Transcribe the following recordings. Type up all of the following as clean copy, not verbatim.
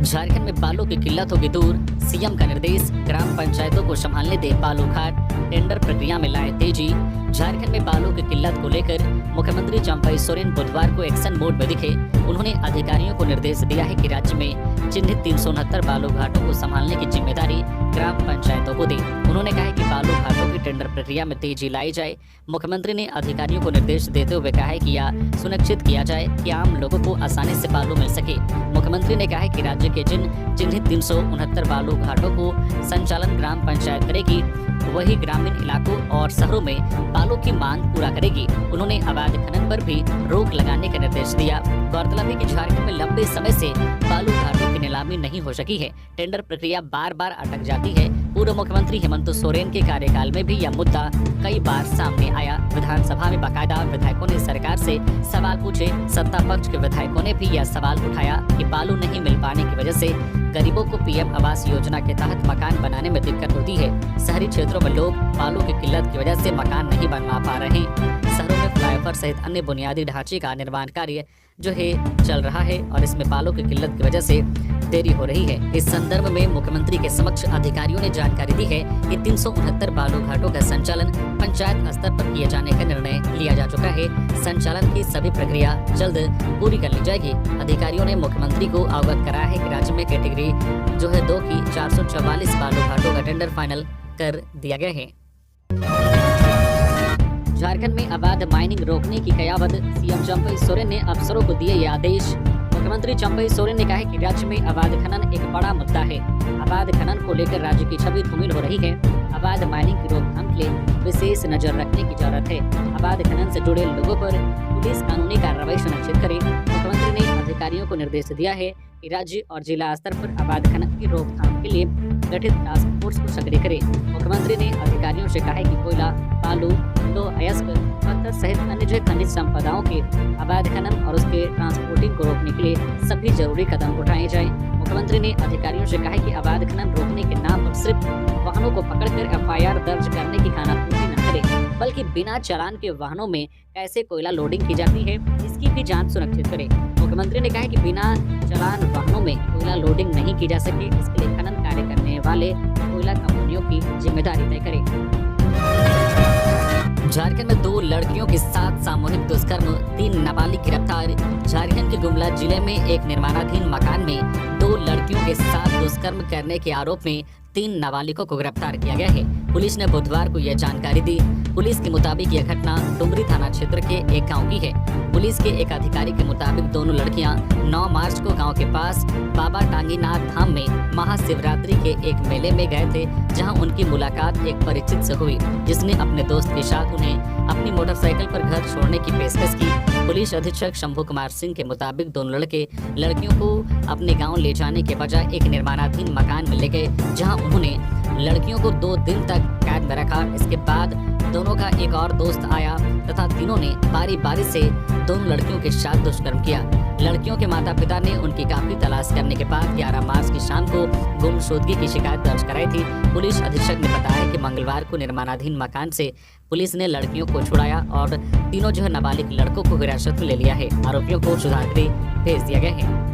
झारखंड में बालू की किल्लत होगी दूर, सीएम का निर्देश, ग्राम पंचायतों को संभालने दे बालू घाट, टेंडर प्रक्रिया में लाए तेजी। झारखंड में बालू की किल्लत को लेकर मुख्यमंत्री चंपई सोरेन बुधवार को एक्शन मोड में दिखे। उन्होंने अधिकारियों को निर्देश दिया है कि राज्य में चिन्हित 369 बालू घाटों को संभालने की जिम्मेदारी ग्राम पंचायतों को दे। उन्होंने कहा है कि बालू घाटों की टेंडर प्रक्रिया में तेजी लाई जाए। मुख्यमंत्री ने अधिकारियों को निर्देश देते हुए कहा है कि यह सुनिश्चित किया जाए कि आम लोगों को आसानी से बालू मिल सके। मुख्यमंत्री ने कहा है कि राज्य के जिन चिन्हित 369 बालू घाटों को संचालन ग्राम पंचायत करेगी, वही ग्रामीण इलाकों और शहरों में बालू की मांग पूरा करेगी। उन्होंने अवैध खनन पर भी रोक लगाने का निर्देश दिया। गौरतलब है कि झारखंड में लंबे समय से बालू घाटों की नीलामी नहीं हो सकी है। टेंडर प्रक्रिया बार बार अटक जाती है। पूर्व मुख्यमंत्री हेमंत सोरेन के कार्यकाल में भी यह मुद्दा कई बार सामने आया। विधानसभा में बाकायदा विधायकों ने सरकार से सवाल पूछे। सत्ता पक्ष के विधायकों ने भी यह सवाल उठाया कि बालू नहीं मिल पाने की वजह से गरीबों को पीएम आवास योजना के तहत मकान बनाने में दिक्कत होती है। शहरी क्षेत्रों में लोग बालू की किल्लत की वजह से मकान नहीं बनवा पा रहे। शहरों में फ्लाईओवर सहित अन्य बुनियादी ढांचे का निर्माण कार्य जो है चल रहा है और इसमें बालू की किल्लत की वजह से देरी हो रही है। इस संदर्भ में मुख्यमंत्री के समक्ष अधिकारियों ने जानकारी दी है कि 369 बालू घाटों का संचालन पंचायत स्तर पर किए जाने का निर्णय लिया जा चुका है। संचालन की सभी प्रक्रिया जल्द पूरी कर ली जाएगी। अधिकारियों ने मुख्यमंत्री को अवगत कराया है कि राज्य में कैटेगरी जो है 2 की 444 बालू घाटों का टेंडर फाइनल कर दिया गया है। झारखंड में अवैध माइनिंग रोकने की कयावत, सीएम चंपई सोरेन ने अफसरों को दिए ये आदेश। मुख्यमंत्री चंपई सोरेन ने कहा है कि राज्य में अवैध खनन एक बड़ा मुद्दा है। अवैध खनन को लेकर राज्य की छवि धूमिल हो रही है। अवैध माइनिंग की रोकथाम के लिए विशेष नजर रखने की जरूरत है। अवैध खनन से जुड़े लोगों पर पुलिस कानूनी कार्रवाई सुनिश्चित करे। मुख्यमंत्री ने अधिकारियों को निर्देश दिया है कि राज्य और जिला स्तर पर अवैध खनन की रोकथाम के लिए गठित टास्क फोर्स को सक्रिय करे। मुख्यमंत्री ने अधिकारियों से कहा है कि कोयला, बालू, अयस्क, पत्थर सहित अन्य जो खनिज संपदाओं के अवैध खनन और उसके ट्रांसपोर्टिंग को रोकने के लिए सभी जरूरी कदम उठाए जाएं। मुख्यमंत्री ने अधिकारियों से कहा है कि अवैध खनन रोकने के नाम पर सिर्फ वाहनों को पकड़कर एफआईआर दर्ज करने की खानापूर्ति न करे, बल्कि बिना चालान के वाहनों में कैसे कोयला लोडिंग की जाती है इसकी भी जांच सुनिश्चित करे। मुख्यमंत्री ने कहा है कि बिना चालान वाहनों में कोयला लोडिंग नहीं की जा सके, इसके लिए खनन कार्य करने वाले कोयला कंपनियों की जिम्मेदारी तय करे। झारखंड में 2 लड़कियों के साथ सामूहिक दुष्कर्म, 3 नाबालिग गिरफ्तार। झारखंड के गुमला जिले में एक निर्माणाधीन मकान में 2 लड़कियों के साथ दुष्कर्म करने के आरोप में 3 नाबालिगों को गिरफ्तार किया गया है। पुलिस ने बुधवार को यह जानकारी दी। पुलिस के मुताबिक यह घटना डुमरी थाना क्षेत्र के एक गांव की है। पुलिस के एक अधिकारी के मुताबिक दोनों लड़कियां 9 मार्च को गांव के पास बाबा टांगीनाथ धाम में महाशिवरात्रि के एक मेले में गए थे, जहां उनकी मुलाकात एक परिचित से हुई, जिसने अपने दोस्त के साथ उन्हें अपनी मोटरसाइकिल पर घर छोड़ने की पेशकश की। पुलिस अधीक्षक शंभू कुमार सिंह के मुताबिक दोनों लड़के लड़कियों को अपने गाँव ले जाने के बजाय एक निर्माणाधीन मकान में ले गए, जहाँ उन्होंने लड़कियों को 2 दिन तक कैद में रखा। इसके बाद दोनों का एक और दोस्त आया तथा तीनों ने बारी बारी से दोनों लड़कियों के साथ दुष्कर्म किया। लड़कियों के माता पिता ने उनकी काफी तलाश करने के बाद 11 मार्च की शाम को गुमशुदगी की शिकायत दर्ज कराई थी। पुलिस अधीक्षक ने बताया कि मंगलवार को निर्माणाधीन मकान से पुलिस ने लड़कियों को छुड़ाया और तीनों जो है नाबालिग लड़कों को हिरासत में ले लिया है। आरोपियों को सुधार गृह भेज दिया गया है।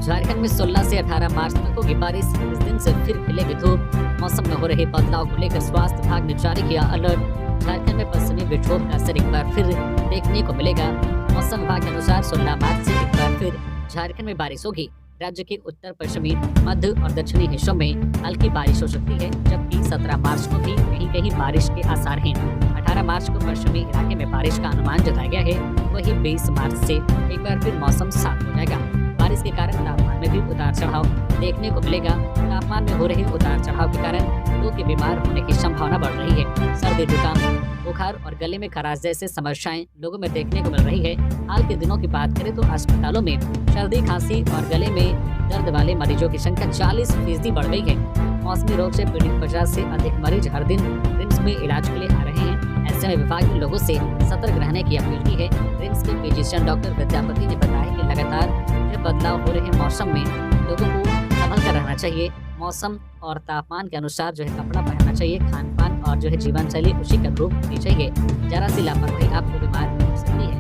झारखंड में 16 से 18 मार्च तक होगी बारिश। इस दिन से फिर खिलेगी धूप। मौसम में हो रहे बदलाव को लेकर स्वास्थ्य विभाग ने जारी किया अलर्ट। झारखंड में पश्चिमी विक्षोभ का असर एक बार फिर देखने को मिलेगा। मौसम विभाग के अनुसार 16 मार्च से एक बार फिर झारखंड में बारिश होगी। राज्य के उत्तर पश्चिमी, मध्य और दक्षिणी हिस्सों में हल्की बारिश हो सकती है, जबकि 17 मार्च को भी कहीं कहीं बारिश के आसार हैं। 18 मार्च को पश्चिमी इलाके में बारिश का अनुमान जताया गया है। वहीं 20 मार्च से एक बार फिर मौसम साफ हो जाएगा। बारिश के कारण तापमान में भी उतार चढ़ाव देखने को मिलेगा। तापमान में हो रहे उतार चढ़ाव के कारण लोगों के बीमार होने की संभावना बढ़ रही है। सर्दी, जुकाम, बुखार और गले में खराश जैसे समस्याएं लोगों में देखने को मिल रही है। हाल के दिनों की बात करें तो अस्पतालों में सर्दी, खांसी और गले में दर्द वाले मरीजों की संख्या 40% बढ़ गई है। मौसमी रोग से पीड़ित 50 से अधिक मरीज हर दिन रिम्स में इलाज के लिए आ रहे हैं। ऐसे में विभाग ने लोगों से सतर्क रहने की अपील की है। रिम्स के फिजिशियन डॉक्टर विद्यापति ने बताया कि लगातार बदलाव हो रहे मौसम में लोगों को संभल कर रहना चाहिए। मौसम और तापमान के अनुसार जो है कपड़ा पहनना चाहिए। खान पान और जो है जीवन शैली उसी के अनुरूप होनी चाहिए। जरा सी लापरवाही आपको बीमार हो सकती है।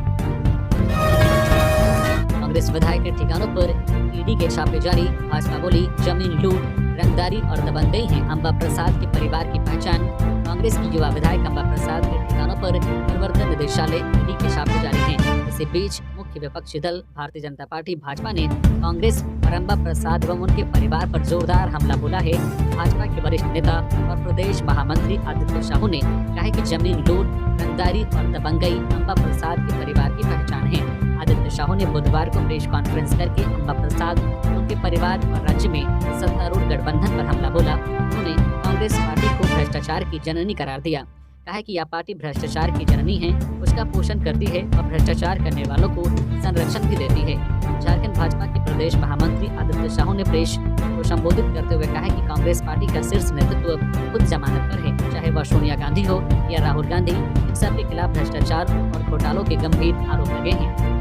कांग्रेस विधायक के ठिकानों पर ईडी के छापे जारी। भाजपा बोली जमीन लूट, रंगदारी और दबंगई है अंबा प्रसाद के परिवार की पहचान। कांग्रेस की युवा विधायक अंबा प्रसाद के ठिकानों पर प्रवर्तन निदेशालय ईडी के छापे जारी हैं। इसी बीच मुख्य विपक्षी दल भारतीय जनता पार्टी भाजपा ने कांग्रेस और अंबा प्रसाद एवं उनके परिवार पर जोरदार हमला बोला है। भाजपा के वरिष्ठ नेता और प्रदेश महामंत्री आदित्य शाहू ने कहा है कि जमीन लूट, रंगदारी और दबंगई अंबा प्रसाद के परिवार की पहचान है। आदित्य शाहू ने बुधवार को प्रेस कॉन्फ्रेंस करके अंबा प्रसाद, उनके परिवार और राज्य में सत्तारूढ़ गठबंधन पर हमला बोला। उन्होंने कांग्रेस पार्टी को भ्रष्टाचार की जननी करार दिया। कहा है कि यह पार्टी भ्रष्टाचार की जननी है, उसका पोषण करती है और भ्रष्टाचार करने वालों को संरक्षण भी देती है। झारखंड भाजपा के प्रदेश महामंत्री आदित्य शाहू ने प्रेस को संबोधित करते हुए कहा कि कांग्रेस पार्टी का शीर्ष नेतृत्व खुद जमानत पर है, चाहे वह सोनिया गांधी हो या राहुल गांधी। इन सबके खिलाफ भ्रष्टाचार और घोटालों के गंभीर आरोप लगे हैं।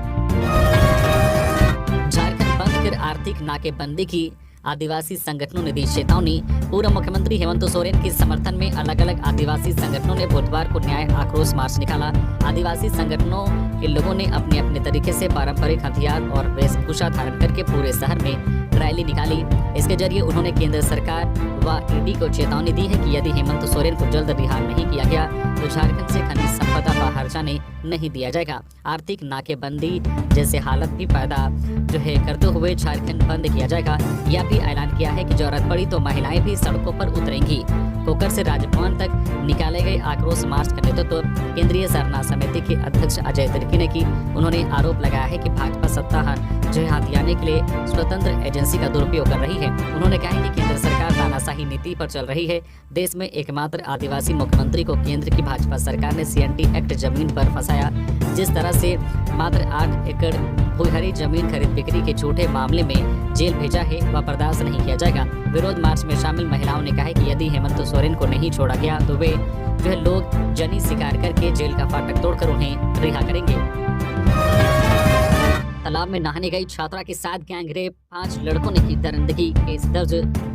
झारखंड बंद कर आर्थिक नाकेबंदी की आदिवासी संगठनों ने दी चेतावनी। पूर्व मुख्यमंत्री हेमंत सोरेन के समर्थन में अलग अलग आदिवासी संगठनों ने बुधवार को न्याय आक्रोश मार्च निकाला। आदिवासी संगठनों के लोगों ने अपने अपने तरीके से पारंपरिक हथियार और वेशभूषा धारण करके पूरे शहर में रैली निकाली। इसके जरिए उन्होंने केंद्र सरकार व ईडी को चेतावनी दी है कि यदि हेमंत सोरेन को जल्द रिहा नहीं किया गया तो झारखंड से खनिज संपदा बाहर जाने नहीं दिया जाएगा। आर्थिक नाकेबंदी जैसे हालत भी पैदा करते हुए झारखंड बंद किया जाएगा। यह भी ऐलान किया है कि जरूरत पड़ी तो महिलाएं भी सड़कों पर उतरेंगी। कोकर से राजभवन तक निकाले गए आक्रोश मार्च का नेतृत्व केंद्रीय सरना समिति के अध्यक्ष अजय तिर्की ने की। उन्होंने आरोप लगाया है कि भाजपा सत्ता हाथियाने के लिए स्वतंत्र एजेंसी का दुरुपयोग कर रही है। उन्होंने कहा है कि केंद्र सरकार तानाशाही नीति पर चल रही है। देश में एकमात्र आदिवासी मुख्यमंत्री को केंद्र की भाजपा सरकार ने CNT एक्ट जमीन पर फंसाया। जिस तरह से मात्र 8 एकड़ भूहरी जमीन खरीद बिक्री के झूठे मामले में जेल भेजा है वह बर्दाश्त नहीं किया जाएगा। विरोध मार्च में शामिल महिलाओं ने कहा है कि यदि हेमंत सोरेन को नहीं छोड़ा गया तो वे लोग जनी शिकार करके जेल का फाटक तोड़कर उन्हें रिहा करेंगे। तालाब में नहाने गई छात्रा के साथ गैंग रेप, 5 लड़कों ने की दरिंदगी। केस दर्ज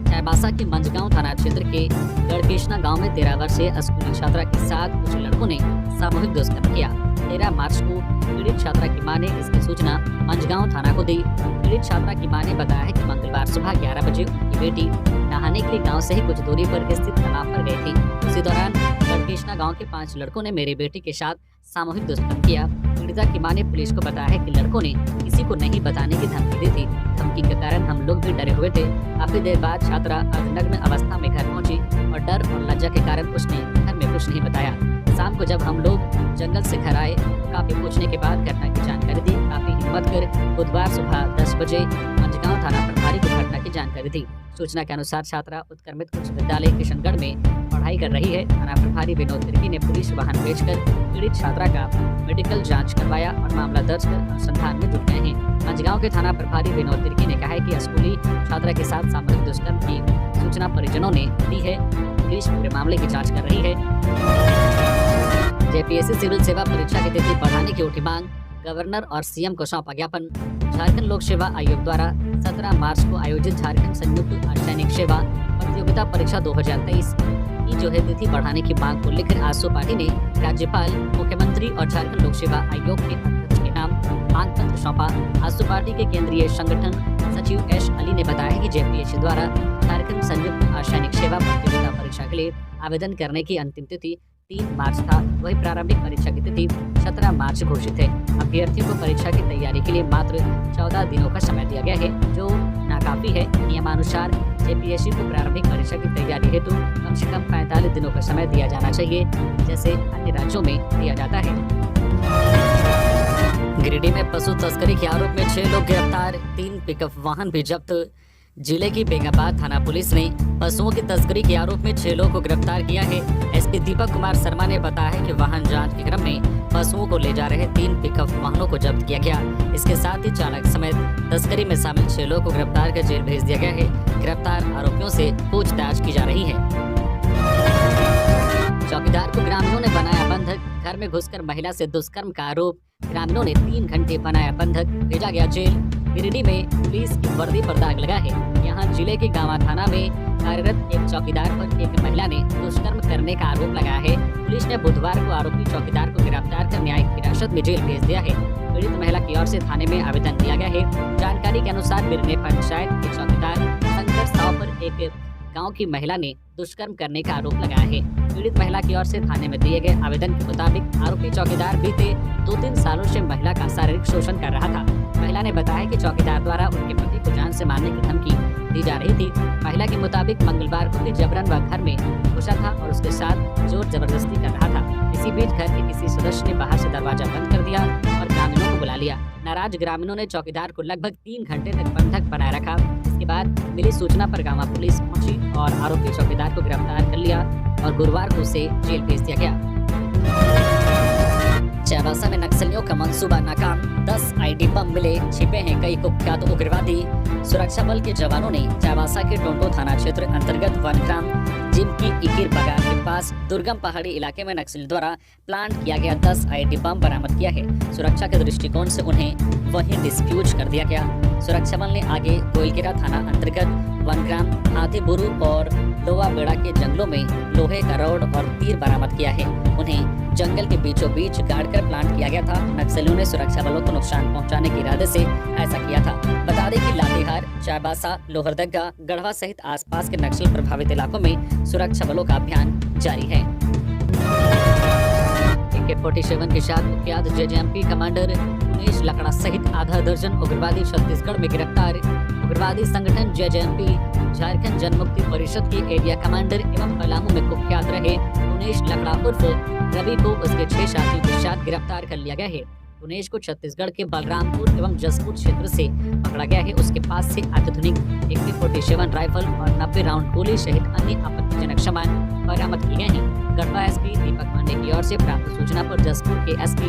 चाईबासा के मंझगांव थाना क्षेत्र के गढ़केशना गांव में 13 वर्षीय स्कूली छात्रा के साथ कुछ लड़कों ने सामूहिक दुष्कर्म किया। 13 मार्च को पीड़ित छात्रा की मां ने इसकी सूचना मंझगांव थाना को दी। पीड़ित छात्रा की मां ने बताया है कि मंगलवार सुबह 11 बजे उनकी बेटी नहाने के लिए गांव से ही कुछ दूरी पर स्थित तालाब पर गई थी। उसी दौरान गढ़केशना गांव के 5 लड़कों ने मेरी बेटी के साथ सामूहिक दुष्कर्म किया। पीड़िता की मां ने पुलिस को बताया है कि लड़कों ने किसी को नहीं बताने की धमकी दी थी। धमकी के कारण हम लोग भी डरे हुए थे। काफी देर बाद छात्रा अर्धनग्न अवस्था में घर पहुंची और डर और लज्जा के कारण उसने घर में कुछ नहीं बताया। शाम को जब हम लोग जंगल से घर आए तो काफी पूछने के बाद घटना की जानकारी दी। काफी हिम्मत कर बुधवार सुबह 10 बजे मंझगांव थाना प्रभारी को घटना की जानकारी दी। सूचना के अनुसार छात्रा उत्क्रमित उच्च विद्यालय किशनगढ़ में पढ़ाई कर रही है। थाना प्रभारी विनोद तिर्की ने पुलिस वाहन भेजकर पीड़ित छात्रा का मेडिकल जांच करवाया और मामला दर्ज कर अनुसंधान में जुट गए हैं। मंझगांव के थाना प्रभारी विनोद तिर्की ने कहा है कि स्कूली छात्रा के साथ सामूहिक दुष्कर्म की सूचना परिजनों ने दी है। पुलिस पूरे मामले की जाँच कर रही है। JPSC सिविल सेवा परीक्षा की तिथि बढ़ाने की उठी मांग, गवर्नर और CM को सौंपा ज्ञापन। झारखंड लोक सेवा आयोग द्वारा 17 मार्च को आयोजित झारखंड संयुक्त सैनिक सेवा प्रतियोगिता परीक्षा 2023 की तिथि बढ़ाने की मांग को लेकर आसू पार्टी ने राज्यपाल, मुख्यमंत्री और झारखंड लोक सेवा आयोग के अध्यक्ष के नाम मांग पत्र सौंपा। आसू पार्टी के केंद्रीय संगठन सचिव S अली ने बताया कि JPSC द्वारा झारखंड संयुक्त सैनिक सेवा प्रतियोगिता परीक्षा के लिए आवेदन करने की अंतिम तिथि 3 मार्च था। वही प्रारंभिक परीक्षा की तिथि 17 मार्च घोषित है। अभ्यर्थियों को परीक्षा की तैयारी के लिए मात्र 14 दिनों का समय दिया गया है, जो नाकाफी है। नियमानुसार JPSC को प्रारंभिक परीक्षा की तैयारी हेतु कम से कम 45 दिनों का समय दिया जाना चाहिए, जैसे अन्य राज्यों में दिया जाता है। गिरिडीह में पशु तस्करी के आरोप में 6 लोग गिरफ्तार, 3 पिकअप वाहन भी जब्त। जिले की बेंगाबाद थाना पुलिस ने पशुओं की तस्करी के आरोप में 6 लोगों को गिरफ्तार किया है। SP दीपक कुमार शर्मा ने बताया है कि वाहन जांच के क्रम में पशुओं को ले जा रहे 3 पिकअप वाहनों को जब्त किया गया। इसके साथ ही चालक समेत तस्करी में शामिल 6 लोगों को गिरफ्तार कर जेल भेज दिया गया है। गिरफ्तार आरोपियों से पूछताछ की जा रही है। चौकीदार को ग्रामीणों ने बनाया बंधक, घर में घुसकर महिला से दुष्कर्म का आरोप। ग्रामीणों ने 3 घंटे बनाया बंधक, भेजा गया जेल। गिरिडीह में पुलिस की वर्दी पर दाग लगा है। यहाँ जिले के गांवा थाना में कार्यरत एक चौकीदार पर एक महिला ने दुष्कर्म करने का आरोप लगाया है। पुलिस ने बुधवार को आरोपी चौकीदार को गिरफ्तार कर न्यायिक हिरासत में जेल भेज दिया है। पीड़ित महिला की ओर से थाने में आवेदन दिया गया है। जानकारी के अनुसार बिरने पंचायत के चौकीदार शंकर साव पर एक गांव की महिला ने दुष्कर्म करने का आरोप लगाया है। पीड़ित महिला की ओर से थाने में दिए गए आवेदन के मुताबिक आरोपी चौकीदार बीते 2-3 सालों से महिला का शारीरिक शोषण कर रहा था। महिला ने बताया कि चौकीदार द्वारा उनके पति को जान से मारने की धमकी दी जा रही थी। महिला के मुताबिक मंगलवार को जबरन वह घर में घुसा था और उसके साथ जोर जबरदस्ती कर रहा था। इसी बीच घर के किसी सदस्य ने बाहर से दरवाजा बंद कर दिया और ग्रामीणों को बुला लिया। नाराज ग्रामीणों ने चौकीदार को लगभग 3 घंटे तक बंधक बनाए रखा। इसके बाद मिली सूचना पर गांव पुलिस पहुंची और आरोपी चौकीदार को गिरफ्तार कर लिया और गुरुवार को उसे जेल भेज दिया गया। चाईबासा में नक्सलियों का मंसूबा नाकाम, 10 आईडी बम मिले, छिपे हैं कई कुख्यात उग्रवादी। सुरक्षा बल के जवानों ने चाईबासा के टोंटो थाना क्षेत्र अंतर्गत वनग्राम जिम की इकिर बगान के पास दुर्गम पहाड़ी इलाके में नक्सलियों द्वारा प्लांट किया गया 10 आईडी बम बरामद किया है। सुरक्षा के दृष्टिकोण से उन्हें वहीं डिस्फ्यूज कर दिया गया। सुरक्षा बल ने आगे गोइलकेरा थाना अंतर्गत वनग्राम, हाथीबुरु और लोवा बेड़ा के जंगलों में लोहे का रॉड और तीर बरामद किया है। उन्हें जंगल के बीचों बीच गाड़कर प्लांट किया गया था। नक्सलियों ने सुरक्षा बलों को नुकसान पहुंचाने के इरादे से ऐसा किया था। बता दें कि लातेहार, चाईबासा, लोहरदगा, गढ़वा सहित आसपास के नक्सल प्रभावित इलाकों में सुरक्षा बलों का अभियान जारी है। AK-47 के साथ कुख्यात JJMP कमांडर उमेश लकड़ा सहित आधा दर्जन उग्रवादी छत्तीसगढ़ में गिरफ्तार। उग्रवादी संगठन JJMP झारखंड जनमुक्ति परिषद के एरिया कमांडर एवं पलामू में कुख्यात रहे उमेश लकड़ा उर्फ रवि को उसके 6 साथियों के साथ गिरफ्तार कर लिया गया है। उमेश को छत्तीसगढ़ के बलरामपुर एवं जसपुर क्षेत्र से पकड़ा गया है। उसके पास से अत्याधुनिक AK-47 राइफल और 90 राउंड गोली सहित अन्य आपत्तिजनक सामान बरामद किए गए हैं। गढ़वा SP दीपक पांडे की ओर से प्राप्त सूचना पर जसपुर के SP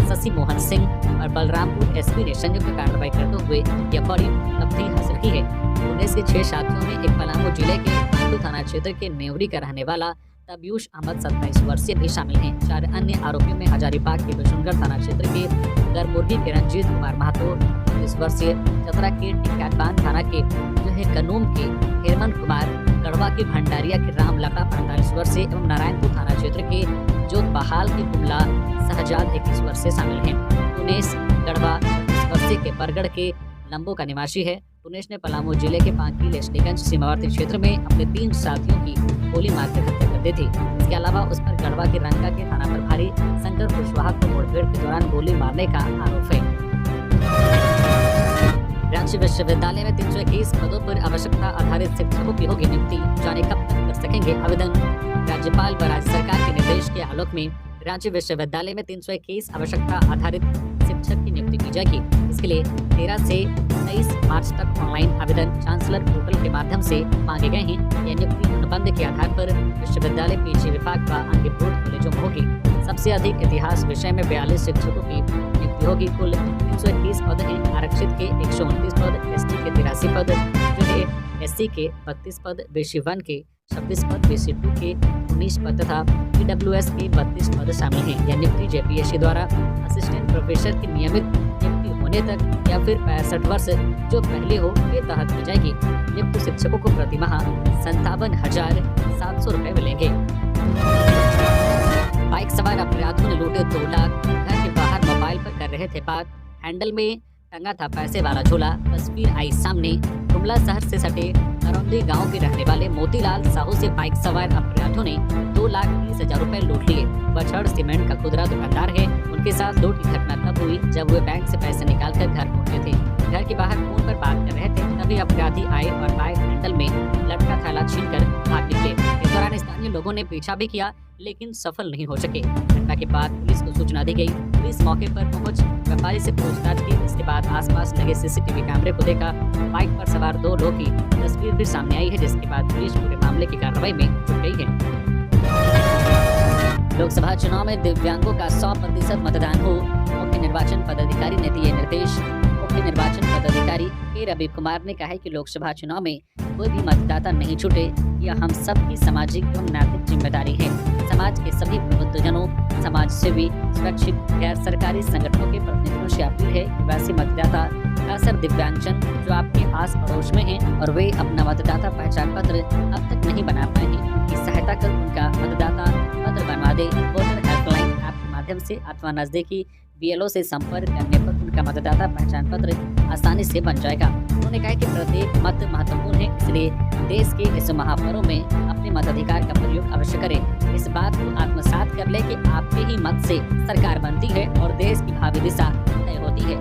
शशि मोहन सिंह और बलरामपुर SP ने संयुक्त कार्रवाई करते हुए यह बड़ी उपलब्धि हासिल की है। उमेश के 6 साथियों में एक पलामू जिले के पांडू थाना क्षेत्र के नेवरी का रहने वाला तबयूश अहमद 27 वर्षीय भी शामिल हैं। 4 अन्य आरोपियों में हजारीबाग के बिशुनगढ़ थाना क्षेत्र के गरमुर्गी के रंजीत कुमार महतो 30 वर्षीय, चतरा के टिक्काबान थाना के कनूम के हेमंत कुमार, गढ़वा के भंडारिया के राम लका 45 वर्षीय एवं नारायणपुर थाना क्षेत्र के जोत बहाल के कुमला शहजाद 21 वर्षीय शामिल हैं। उमेश गढ़वा 30 वर्षीय के बरगढ़ के लंबो का निवासी है। उमेश ने पलामू जिले के पांकी लेस्लीगंज सीमावर्ती क्षेत्र में अपने 3 साथियों की गोली मारकर हत्या कर दी थी। इसके अलावा उस पर गढ़वा के रंका के थाना प्रभारी शंकर कुशवाहा को मुठभेड़ के दौरान गोली मारने का आरोप है। रांची विश्वविद्यालय में 321 पदों पर आवश्यकता आधारित शिक्षकों की होगी नियुक्ति, जाने कब तक कर सकेंगे आवेदन। राज्यपाल व राज्य सरकार के निर्देश के आलोक में रांची विश्वविद्यालय में 321 आवश्यकता आधारित शिक्षक की नियुक्ति की जाएगी। इसके लिए 13 से 23 मार्च तक ऑनलाइन आवेदन चांसलर पोर्टल के माध्यम से मांगे गए हैं। यह नियुक्ति अनुबंध के आधार पर विश्वविद्यालय PG विभाग व अन्य बोर्ड कॉलेजों में होगी। सबसे अधिक इतिहास विषय में 42 शिक्षकों की नियुक्ति होगी। कुल 321 पद हैं। आरक्षित के 129 पद, ST के 83 पद, SC के 32 पद, BC 1 के 26 पद, BC 2 के 19 पद तथा EWS के 32 पद शामिल हैं। यह नियुक्ति JPSC द्वारा असिस्टेंट प्रोफेसर की नियमित नियुक्ति होने तक या फिर 65 वर्ष जो पहले हो के तहत की जाएगी। नियुक्त शिक्षकों को प्रतिमाह 57,700 रुपए मिलेंगे। बाइक सवार अपराधियों ने लूटे 2 लाख, घर के बाहर मोबाइल पर कर रहे थे बात, हैंडल में टंगा था पैसे वाला झोला। तस्वीर आई सामने। गुमला शहर से सटे करौंदी गांव के रहने वाले मोतीलाल साहू से बाइक सवार अपराधियों ने 2,30,000 रुपए लूट लिए। बछड़ सीमेंट का खुदरा दुकानदार है। उनके साथ लूट की घटना तब हुई जब वे बैंक से पैसे निकालकर घर पहुंचे थे। घर के बाहर फोन पर बात कर रहे थे, तभी अपराधी आए और बाइक हैंडल में लटका थैला छीनकर भाग निकले। इस दौरान स्थानीय लोगों ने पीछा भी किया लेकिन सफल नहीं हो सके। घटना के बाद पुलिस को सूचना दी गई। पुलिस मौके पर पहुंच व्यापारी से पूछताछ की। इसके बाद आसपास लगे CCTV कैमरे को देखा। बाइक पर सवार 2 लोगों की तस्वीर भी सामने आई है, जिसके बाद पुलिस पूरे मामले की कार्रवाई में जुट गई है। लोकसभा चुनाव में दिव्यांगों का 100% मतदान हो, मुख्य निर्वाचन पदाधिकारी ने दिए निर्देश। मुख्य निर्वाचन पदाधिकारी के रवि कुमार ने कहा है कि लोकसभा चुनाव में कोई भी मतदाता नहीं छूटे, यह हम सबकी सामाजिक एवं नैतिक जिम्मेदारी है। समाज के सभी प्रबुद्धजनों, समाज सेवी, सुरक्षित गैर सरकारी संगठनों के प्रतिनिधियों से अपील है कि वैसे मतदाता, खासकर दिव्यांगजन जो आपके आस पड़ोस में हैं और वे अपना मतदाता पहचान पत्र अब तक नहीं बना पाए हैं, उनकी सहायता कर उनका मतदाता पत्र बनवा दे। वोटर हेल्पलाइन ऐप के माध्यम से अथवा नजदीकी बीएलओ से संपर्क करने पर उनका मतदाता पहचान पत्र आसानी से बन जाएगा। उन्होंने कहा कि प्रत्येक मत महत्वपूर्ण है, इसलिए देश के इस महापर्व में अपने मताधिकार का प्रयोग अवश्य करें। इस बात को आत्मसात कर ले कि आपके ही मत से सरकार बनती है और देश की भावी दिशा तय होती है।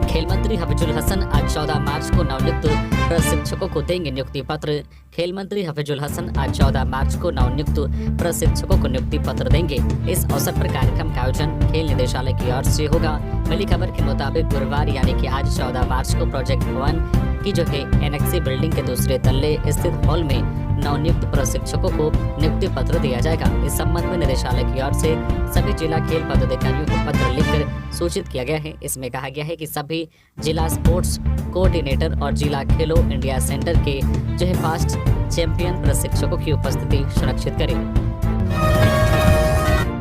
खेल मंत्री हफीजुल हसन आज 14 मार्च को नवनियुक्त प्रशिक्षकों को देंगे नियुक्ति पत्र। खेल मंत्री हफीजुल हसन आज 14 मार्च को नवनियुक्त प्रशिक्षकों को नियुक्ति पत्र देंगे। इस अवसर पर कार्यक्रम का आयोजन खेल निदेशालय की ओर से होगा। मिली खबर के मुताबिक गुरुवार यानी कि आज 14 मार्च को प्रोजेक्ट भवन की जगह एनेक्सी बिल्डिंग के दूसरे तल्ले स्थित हॉल में नवनियुक्त प्रशिक्षकों को नियुक्ति पत्र दिया जाएगा। इस संबंध में निदेशालय की ओर से सभी जिला खेल पदाधिकारियों को पत्र लिखकर सूचित किया गया है। इसमें कहा गया है कि सभी जिला स्पोर्ट्स कोऑर्डिनेटर और जिला खेलो इंडिया सेंटर के पास्ट चैंपियन प्रशिक्षकों की उपस्थिति सुनिश्चित करें।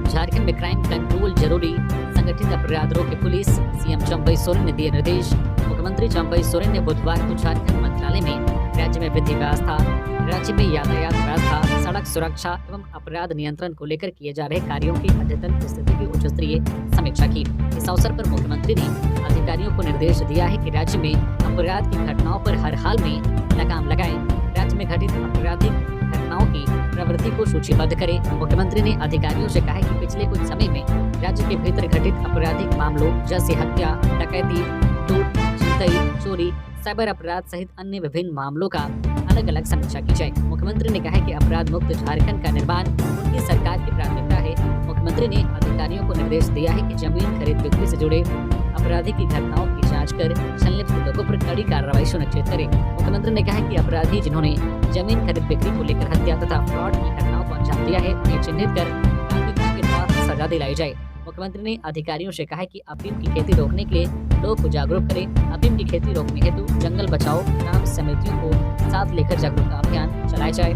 झारखंड में क्राइम कंट्रोल जरूरी, संगठित अपराध रोके पुलिस, सीएम चंपई सोरेन ने दिए निर्देश। मुख्यमंत्री चंपई सोरेन ने बुधवार को झारखंड मंत्रालय में राज्य में विधि व्यवस्था, राज्य में यातायात व्यवस्था, सड़क सुरक्षा एवं अपराध नियंत्रण को लेकर किए जा रहे कार्यों की अद्यतन स्थिति की उच्च स्तरीय समीक्षा की। इस अवसर पर मुख्यमंत्री ने अधिकारियों को निर्देश दिया है कि राज्य में अपराध की घटनाओं पर हर हाल में लगाम लगाएं। राज्य में घटित आपराधिक घटनाओं की प्रवृत्ति को सूचीबद्ध करें। मुख्यमंत्री ने अधिकारियों से कहा है कि पिछले कुछ समय में राज्य के भीतर घटित आपराधिक मामलों जैसे हत्या, डकैती, लूट, छिनतई, चोरी, साइबर अपराध सहित अन्य विभिन्न मामलों का अलग अलग समीक्षा की जाए। मुख्यमंत्री ने कहा है कि अपराध मुक्त झारखंड का निर्माण उनकी सरकार की प्राथमिकता है। मुख्यमंत्री ने अधिकारियों को निर्देश दिया है कि जमीन खरीद बिक्री से जुड़े आपराधिक घटनाओं की जांच कर संलिप्त लोगों पर कड़ी कार्रवाई सुनिश्चित करें। मुख्यमंत्री ने कहा है कि अपराधी जिन्होंने जमीन खरीद बिक्री को लेकर हत्या तथा फ्रॉड की घटनाओं को अंजाम दिया है, उन्हें चिन्हित कर प्राथमिकता के तौर पर सजा दिलाई जाए। मुख्यमंत्री ने अधिकारियों से कहा है कि अफीम की खेती रोकने के लिए लोगों को जागरूक करें। अफीम की खेती रोकने हेतु जंगल बचाओ ग्राम समितियों को साथ लेकर जागरूकता अभियान चलाया जाए।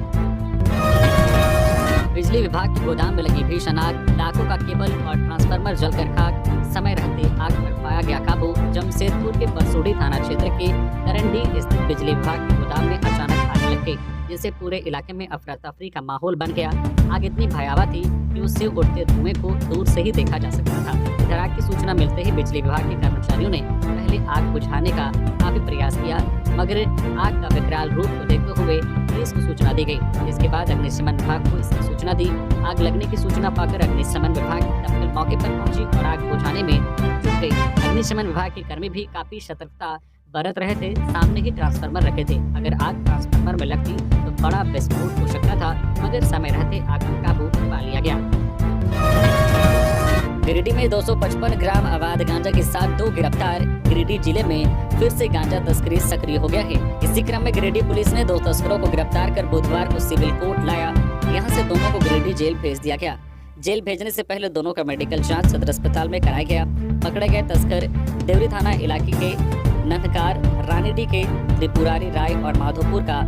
बिजली विभाग के गोदाम में लगी भीषण आग, लाखों का केबल और ट्रांसफार्मर जलकर खाक, समय रहते आग पर पाया गया काबू। जमशेदपुर के परसोड़ी थाना क्षेत्र के करंडी स्थित बिजली विभाग के गोदाम में अचानक आग लग गई, जिससे पूरे इलाके में अफरा तफरी का माहौल बन गया। आग इतनी भयावह थी कि उससे उठते धुएं को दूर से ही देखा जा सकता था। इधर आग की सूचना मिलते ही बिजली विभाग के कर्मचारियों ने पहले आग बुझाने का काफी प्रयास किया, मगर आग का विकराल रूप को देखते हुए पुलिस को सूचना दी गई, जिसके बाद अग्निशमन विभाग को इसकी सूचना दी। आग लगने की सूचना पाकर अग्निशमन विभाग दमकल मौके पर पहुंची और आग बुझाने में जुट गई। अग्निशमन विभाग के कर्मी भी काफी सतर्कता बरत रहे थे। सामने ही ट्रांसफार्मर रखे थे, अगर आग ट्रांसफार्मर में लगती तो बड़ा विस्फोट हो सकता था, मगर समय रहते आग पर काबू पा लिया गया। गिरिडीह में 255 ग्राम अवैध गांजा के साथ 2 गिरफ्तार। गिरिडीह जिले में फिर से गांजा तस्करी सक्रिय हो गया है। इसी क्रम में गिरिडीह पुलिस ने 2 तस्करों को गिरफ्तार कर बुधवार को सिविल कोर्ट लाया। यहां से दोनों को गिरिडीह जेल भेज दिया गया। जेल भेजने से पहले दोनों का मेडिकल जांच सदर अस्पताल में कराया गया। पकड़े गए तस्कर देवरी थाना इलाके के नंदकार, रानीडी के त्रिपुरारी राय और माधोपुर का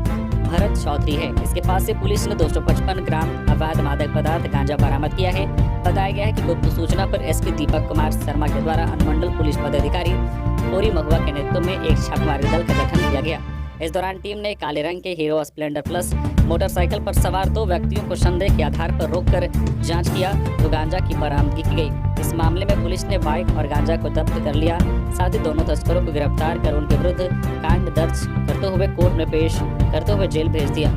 भरत चौधरी है। इसके पास से पुलिस ने 255 ग्राम अवैध मादक पदार्थ गांजा बरामद किया है। बताया गया है कि गुप्त सूचना पर एसपी दीपक कुमार शर्मा के द्वारा अनुमंडल पुलिस पदाधिकारी कोरी महुआ के नेतृत्व में एक छापेमारी दल का गठन किया गया। इस दौरान टीम ने काले रंग के हीरो स्प्लेंडर प्लस मोटरसाइकिल पर सवार 2 व्यक्तियों को संदेह के आधार पर रोककर जांच किया तो गांजा की बरामदगी की गई। इस मामले में पुलिस ने बाइक और गांजा को जब्त कर लिया। साथ ही दोनों तस्करों को गिरफ्तार कर उनके विरुद्ध कांड दर्ज करते हुए कोर्ट में पेश करते हुए जेल भेज दिया।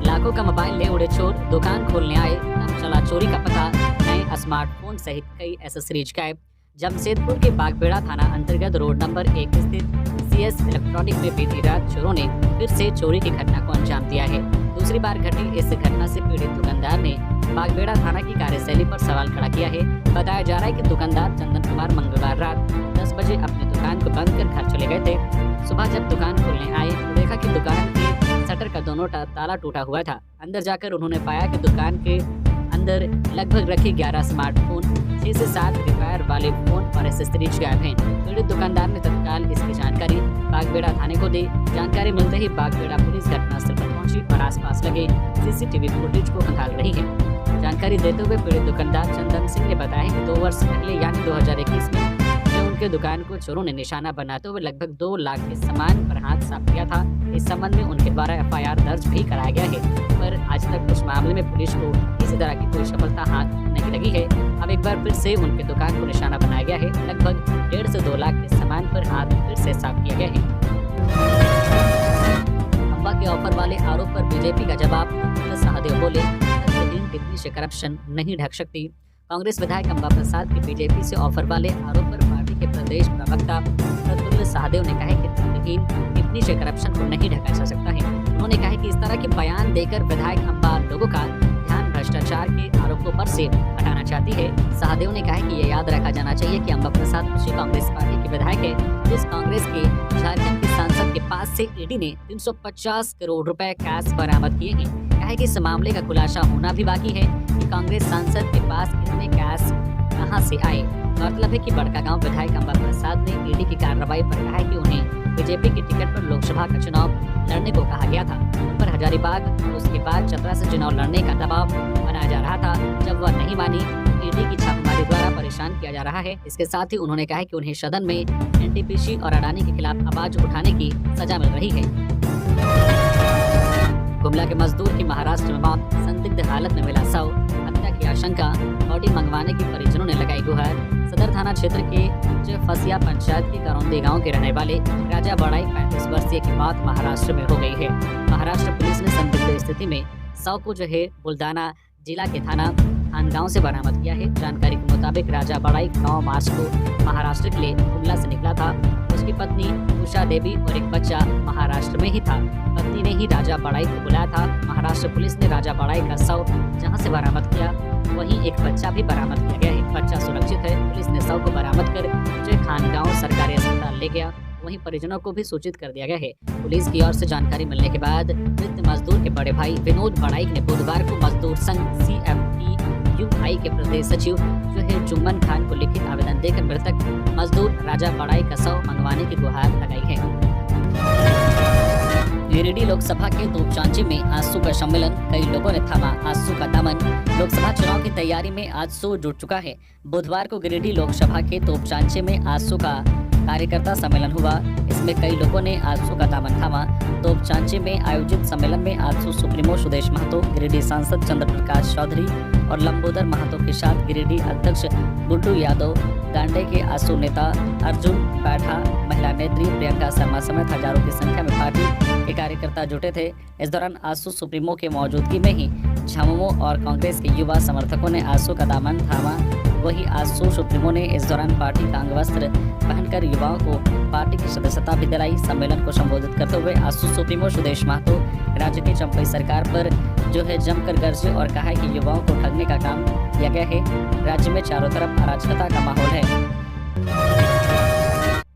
लाखों का मोबाइल ले उड़े चोर, दुकान खोलने आए, तब चला चोरी का पता, नए स्मार्टफोन सहित कई एसेसरीज गायब। जमशेदपुर के बागबेड़ा थाना अंतर्गत रोड नंबर 1 स्थित सीएस इलेक्ट्रॉनिक में बीती रात चोरों ने फिर से चोरी की घटना को अंजाम दिया है। दूसरी बार घटी इस घटना से पीड़ित दुकानदार ने बागबेड़ा थाना की कार्यशैली पर सवाल खड़ा किया है। बताया जा रहा है कि दुकानदार चंदन कुमार मंगलवार रात 10 बजे अपनी दुकान को बंद कर घर चले गए थे। सुबह जब दुकान खोलने आए तो देखा कि दुकान के शटर का दोनों ताला टूटा हुआ था। अंदर जाकर उन्होंने पाया कि दुकान के अंदर लगभग रखे 11 स्मार्टफोन, 6 से 7 रिपेयर वाले फोन और एसेसरीज गायब हैं। पीड़ित दुकानदार ने तत्काल इसकी जानकारी बागबेड़ा थाने को दी। जानकारी मिलते ही बागबेड़ा पुलिस घटनास्थल पर पहुंची और आसपास लगे सीसीटीवी फुटेज को खंगाल रही है। जानकारी देते हुए पीड़ित दुकानदार चंदन सिंह ने बताया कि 2 वर्ष पहले यानी 2021 में उनके दुकान को चोरों ने निशाना बनाते हुए लगभग 2 लाख के सामान पर हाथ साफ किया था। इस संबंध में उनके द्वारा FIR दर्ज भी कराया गया है, पर आज तक उस मामले में पुलिस को किसी तरह की कोई सफलता हाथ नहीं लगी है। अब एक बार फिर से उनके दुकान को निशाना बनाया गया है। लगभग 1.5 से 2 लाख के सामान पर हाथ फिर से साफ किया गया है। अम्बा के ऑफर वाले आरोप पर बीजेपी का जवाब। सहदेव बोले, तथ्यहीन टिप्पणी से करप्शन नहीं ढक सकती। कांग्रेस विधायक अम्बा प्रसाद के बीजेपी से ऑफर वाले आरोप पर पार्टी के प्रदेश प्रवक्ता प्रफुल्ल सहदेव ने कहा कि तथ्यहीन टिप्पणी से करप्शन को नहीं ढका जा सकता है। उन्होंने कहा कि इस तरह के बयान देकर विधायक अम्बा लोगों का ध्यान भ्रष्टाचार के आरोपों पर से हटाना चाहती है। सहदेव ने कहा कि ये याद रखा जाना चाहिए कि अम्बा प्रसाद उसी कांग्रेस पार्टी के विधायक है जिस कांग्रेस के झारखंड के सांसद के पास से ईडी ने 350 करोड़ रुपए कैश बरामद किए हैं। कहा कि इस मामले का खुलासा होना भी बाकी है कि कांग्रेस सांसद के पास इतने कैश कहां से आए। गौरतलब है कि बड़कागांव विधायक अम्बा प्रसाद ने ईडी की कार्रवाई पर कहा कि उन्हें बीजेपी की टिकट पर लोकसभा का चुनाव लड़ने को कहा गया था। उन पर हजारीबाग और उसके बाद चतरा से चुनाव लड़ने का दबाव बनाया जा रहा था। जब वह नहीं मानी, ईडी की छापेमारी द्वारा परेशान किया जा रहा है। इसके साथ ही उन्होंने कहा कि उन्हें सदन में NTPC और अडानी के खिलाफ आवाज उठाने की सजा मिल रही है। गुमला के मजदूर की महाराष्ट्र में मौत, संदिग्ध हालत में मिला शव, हत्या की आशंका, बॉडी मंगवाने की परिजनों ने लगाई गुहार। सदर थाना क्षेत्र के फसिया पंचायत के करौंदी गांव के रहने वाले राजा बड़ाई 35 वर्षीय की मौत महाराष्ट्र में हो गई है। महाराष्ट्र पुलिस ने संदिग्ध स्थिति में शव को बुल्डाना जिला के थाना खानगांव से बरामद किया है। जानकारी के मुताबिक राजा बड़ाई 9 मार्च को महाराष्ट्र के लिए गुमला से निकला था। उसकी पत्नी उषा देवी और एक बच्चा महाराष्ट्र में ही था। पत्नी ने ही राजा बड़ाई को बुलाया था। महाराष्ट्र पुलिस ने राजा बड़ाई का शव जहां से बरामद किया, वहीं एक बच्चा भी बरामद किया गया है। बच्चा सुरक्षित है। पुलिस ने शव को बरामद कर खानगांव सरकारी अस्पताल ले गया, वहीं परिजनों को भी सूचित कर दिया गया है। पुलिस की ओर से जानकारी मिलने के बाद मृत मजदूर के बड़े भाई विनोद बड़ाई ने बुधवार को मजदूर संघ CFTUI के प्रदेश सचिव जुम्मन खान को लिखित आवेदन देकर मृतक मजदूर राजा बड़ाई का शव मंगवाने की गुहार लगाई है। गिरिडीह लोकसभा के तोपचांचे में आजसू का सम्मेलन, कई लोगों ने थामा आजसू का दामन। लोकसभा चुनाव की तैयारी में आजसू जुट चुका है। बुधवार को गिरिडीह लोकसभा के तोपचांचे में आजसू का कार्यकर्ता सम्मेलन हुआ। इसमें कई लोगों ने आजसू का दामन थामा। तोपचांचे में आयोजित सम्मेलन में आजसू सुप्रीमो सुदेश महतो, गिरिडीह सांसद चंद्र प्रकाश चौधरी और लंबोदर महतो के साथ गिरिडीह अध्यक्ष गुड्डू यादव, गांडे के आजसू नेता अर्जुन बैठा, महिला नेत्री प्रियंका शर्मा समेत हजारों की संख्या में पार्टी के कार्यकर्ता जुटे थे। इस दौरान आजसू सुप्रीमो के मौजूदगी में ही झामुमो और कांग्रेस के युवा समर्थकों ने आजसू का दामन थामा। वही आजसू सुप्रीमो ने इस दौरान पार्टी का अंगवस्त्र पहनकर युवाओं को पार्टी की सदस्यता भी दिलाई। सम्मेलन को संबोधित करते हुए आजसू सुप्रीमो सुदेश महतो राज्य की चंपई सरकार पर जमकर गरजे और कहा कि युवाओं को ठगने का काम किया गया है। राज्य में चारों तरफ अराजकता का माहौल है।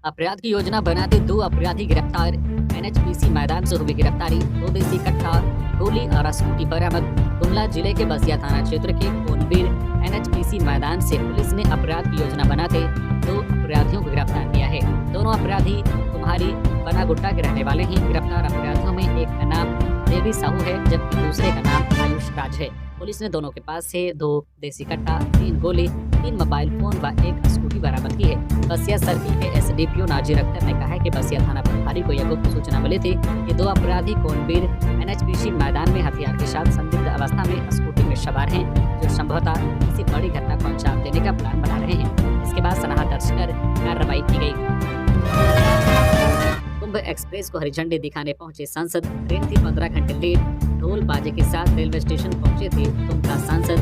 अपराध की योजना बनाते 2 अपराधी गिरफ्तार। NHPC मैदान से हुई गिरफ्तारी, 2 देसी कट्टा, गोली और स्कूटी बरामद। गुमला जिले के बसिया थाना क्षेत्र के कोनबीर NHPC मैदान से पुलिस ने अपराध की योजना बनाते 2 अपराधियों को गिरफ्तार किया है। दोनों अपराधी कुम्हारी बनागुट्टा के रहने वाले हैं। गिरफ्तार अपराधियों में एक का नाम देवी साहू है जबकि दूसरे का नाम आयुष राज है। पुलिस ने दोनों के पास से 2 देसी कट्टा, 3 गोली, 3 मोबाइल फोन व 1 स्कूटी बरामद की है। बसिया सर्किल के SDPO नाजिर अख्तर ने कहा है कि बसिया थाना प्रभारी को यह गुप्त सूचना मिली थी कि 2 अपराधी कोनबीर NHPC मैदान में हथियार के साथ संदिग्ध अवस्था में स्कूटी में सवार हैं, जो संभवतः किसी बड़ी घटना को अंजाम देने का प्लान बना रहे हैं। इसके बाद सनहा दर्ज कर कार्रवाई की गई। कुंभ एक्सप्रेस को हरी झंडी दिखाने पहुंचे सांसद। ट्रेन थी 15 घंटे लेट। ढोल बाजे के साथ रेलवे स्टेशन पहुंचे थे दुमका सांसद।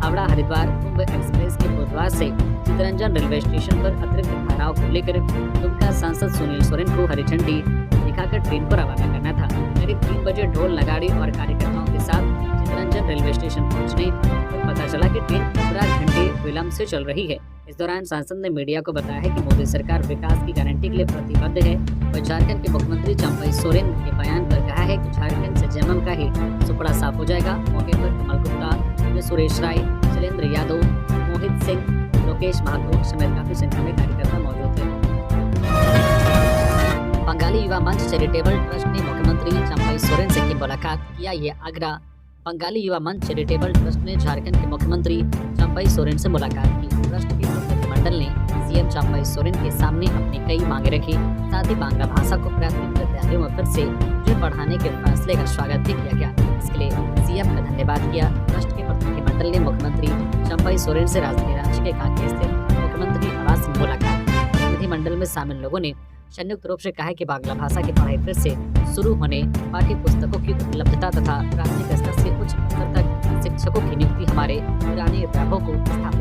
हावड़ा हरिद्वार कुंभ एक्सप्रेस के बुधवार से चितरंजन रेलवे स्टेशन पर अतिरिक्त ठहराव को लेकर दुमका सांसद सुनील सोरेन को हरी झंडी दिखाकर ट्रेन को रवाना करना था। करीब 3 बजे ढोल नगाड़ी और कार्यकर्ताओं के साथ चितरंजन रेलवे स्टेशन पहुंचने पर पता चला कि ट्रेन 15 घंटे विलंब से चल रही है। इस दौरान सांसद ने मीडिया को बताया है कि मोदी सरकार विकास की गारंटी के लिए प्रतिबद्ध है। वह झारखंड के मुख्यमंत्री चंपई सोरेन के बयान पर कहा है कि झारखंड से जेएमएम का ही सुपड़ा साफ हो जाएगा। मौके पर कमल गुप्ता, सुरेश राय, शैलेंद्र यादव, मोहित सिंह, लोकेश महतो समेत काफी संख्या में कार्यकर्ता मौजूद थे। बंगाली युवा मंच चैरिटेबल ट्रस्ट ने मुख्यमंत्री चंपई सोरेन से की मुलाकात, किया ये आग्रह। बंगाली युवा मंच चैरिटेबल ट्रस्ट ने झारखंड के मुख्यमंत्री चंपई सोरेन से मुलाकात की। ट्रस्ट के प्रतिनिधिमंडल ने सीएम चंपाई सोरेन के सामने अपनी कई मांगे रखी। साथ ही बांग्ला भाषा को प्राथमिक विद्यालयों में फिर से पढ़ाने के फैसले का स्वागत भी किया गया। इसके लिए सीएम का धन्यवाद किया। राष्ट्र के प्रतिनिधिमंडल ने मुख्यमंत्री चंपाई सोरेन से राजधानी रांची के कांके स्थित मुख्यमंत्री आवास में मुलाकात। प्रतिनिधिमंडल में शामिल लोगों ने संयुक्त रूप से कहा कि बांग्ला भाषा की पढ़ाई फिर से शुरू होने, पाठ्य पुस्तकों की उपलब्धता तथा प्राथमिक स्तर से उच्च स्तर तक शिक्षकों की नियुक्ति हमारे पुराने अध्यापकों को स्थापित